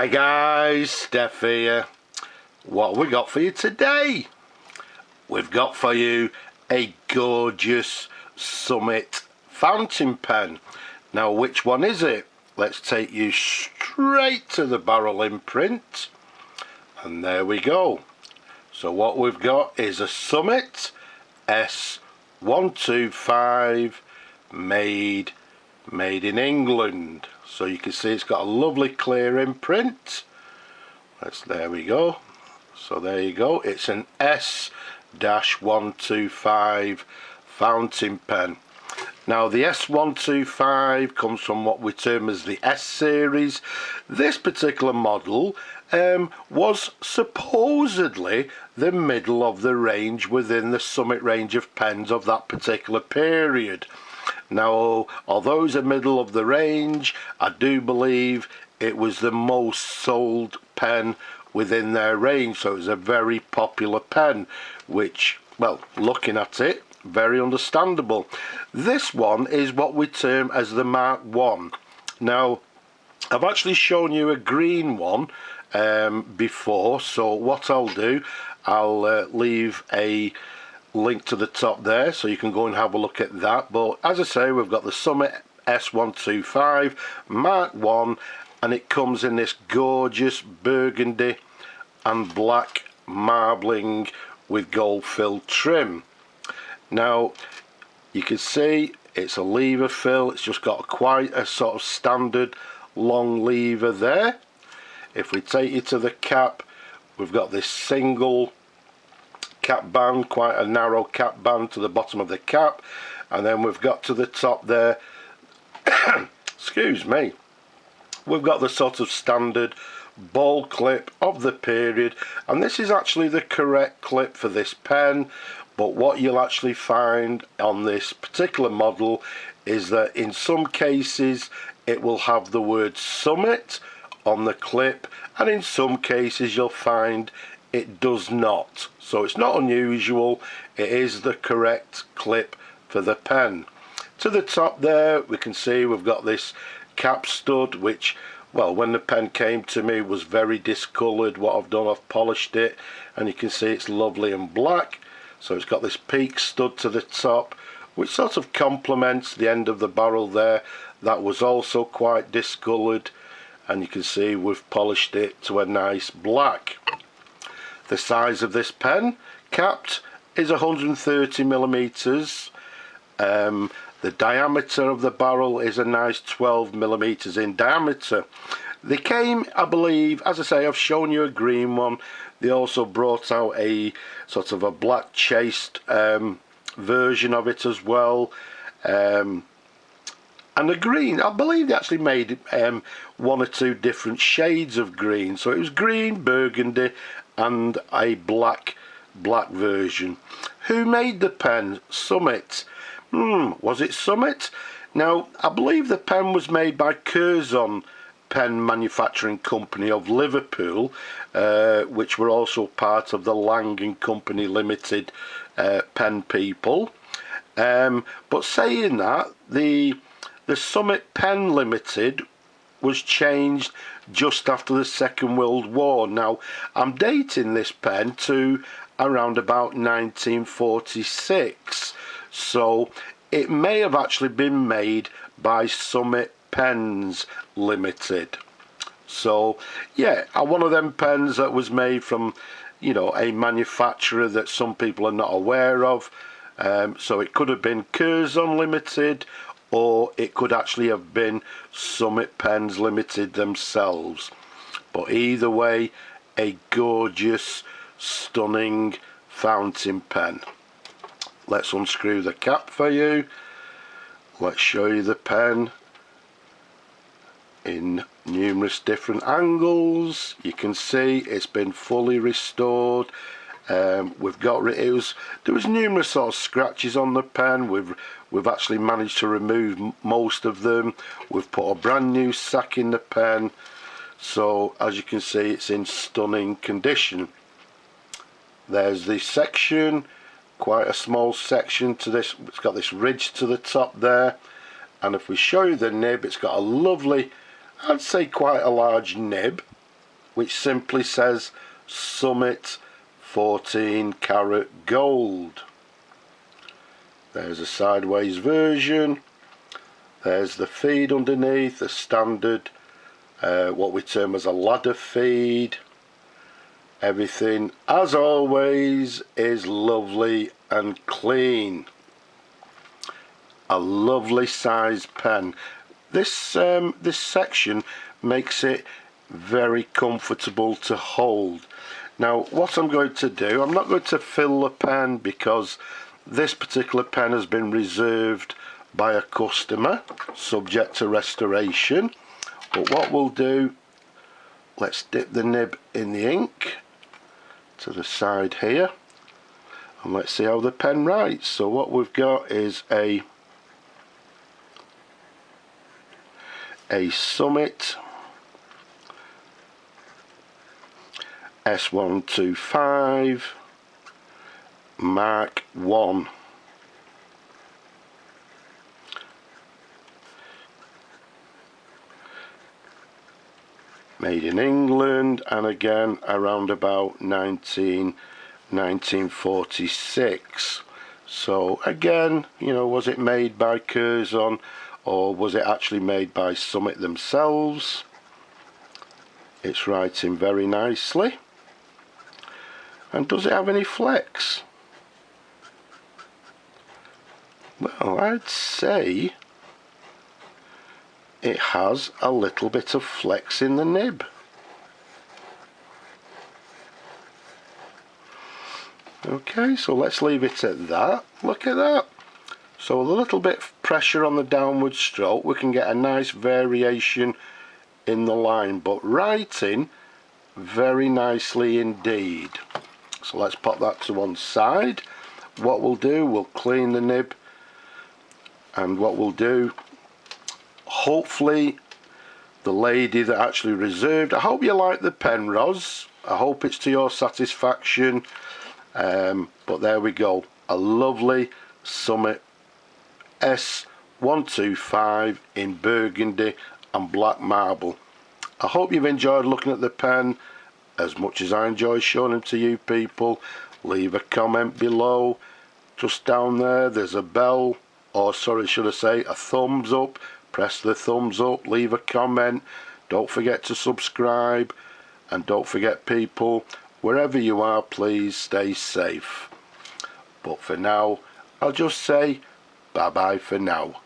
Hi guys, Steph here. What have we got for you today? We've got for you a gorgeous Summit fountain pen. Now which one is it? Let's take you straight to the barrel imprint. And there we go. So what we've got is a Summit S-125 made in England. So you can see it's got a lovely clear imprint. There we go. So there you go. It's an S-125 fountain pen. Now the S-125 comes from what we term as the S series. This particular model was supposedly the middle of the range within the Summit range of pens of that particular period. Now, although it's a middle of the range, I do believe it was the most sold pen within their range, so it was a very popular pen, which, well, looking at it, very understandable. This one is what we term as the Mark 1. Now, I've actually shown you a green one before, so what I'll do, I'll leave a link to the top there so you can go and have a look at that. But as I say, we've got the Summit S-125 Mark 1, and it comes in this gorgeous burgundy and black marbling with gold filled trim. Now you can see it's a lever fill. It's just got quite a sort of standard long lever there. If we take you to the cap, we've got this single cap band, quite a narrow cap band to the bottom of the cap, and then we've got to the top there excuse me, we've got the sort of standard ball clip of the period, and this is actually the correct clip for this pen. But what you'll actually find on this particular model is that in some cases it will have the word Summit on the clip, and in some cases you'll find it does not. So it's not unusual, it is the correct clip for the pen. To the top there we can see we've got this cap stud, which, well, when the pen came to me was very discoloured. What I've done, I've polished it, and you can see it's lovely and black. So it's got this peak stud to the top, which sort of complements the end of the barrel there. That was also quite discoloured, and you can see we've polished it to a nice black. The size of this pen, capped, is 130 millimeters. The diameter of the barrel is a nice 12 millimeters in diameter. They came, I believe, as I say, I've shown you a green one. They also brought out a sort of a black chased version of it as well. And the green, I believe they actually made one or two different shades of green. So it was green, burgundy, and a black version. Who made the pen? Summit. Was it Summit? Now, I believe the pen was made by Curzon Pen Manufacturing Company of Liverpool, which were also part of the Lang & Company Limited pen people. But saying that, the Summit Pen Limited was changed just after the Second World War. Now, I'm dating this pen to around about 1946, so it may have actually been made by Summit Pens Limited. So yeah, one of them pens that was made from, you know, a manufacturer that some people are not aware of. So it could have been Curzon Limited, or it could actually have been Summit Pens Limited themselves. But either way, a gorgeous, stunning fountain pen. Let's unscrew the cap for you. Let's show you the pen in numerous different angles. You can see it's been fully restored. We've got there was numerous sort of scratches on the pen. We've actually managed to remove most of them. We've put a brand new sack in the pen, so as you can see it's in stunning condition. There's the section, quite a small section to this. It's got this ridge to the top there, and if we show you the nib, it's got a lovely, I'd say quite a large nib. which simply says Summit 14 karat gold. There's a sideways version. There's the feed underneath, the standard, what we term as a ladder feed. Everything, as always, is lovely and clean. A lovely size pen. This section makes it very comfortable to hold. Now what I'm going to do, I'm not going to fill the pen because this particular pen has been reserved by a customer subject to restoration. But what we'll do, let's dip the nib in the ink to the side here and let's see how the pen writes. So what we've got is a Summit S-125 Mark 1. Made in England, and again around about 1946. So again, you know, was it made by Curzon or was it actually made by Summit themselves? It's writing very nicely. And does it have any flex? Well, I'd say it has a little bit of flex in the nib. Okay, so let's leave it at that. Look at that. So with a little bit of pressure on the downward stroke, we can get a nice variation in the line, but writing very nicely indeed. So let's pop that to one side. What we'll do, we'll clean the nib, and what we'll do, hopefully the lady that actually reserved, I hope you like the pen, Roz. I hope it's to your satisfaction. But there we go, a lovely Summit S-125 in burgundy and black marble. I hope you've enjoyed looking at the pen as much as I enjoy showing them to you people. Leave a comment below. Just down there there's a bell, or sorry, should I say a thumbs up. Press the thumbs up, leave a comment. Don't forget to subscribe, and don't forget people, wherever you are, please stay safe. But for now, I'll just say bye bye for now.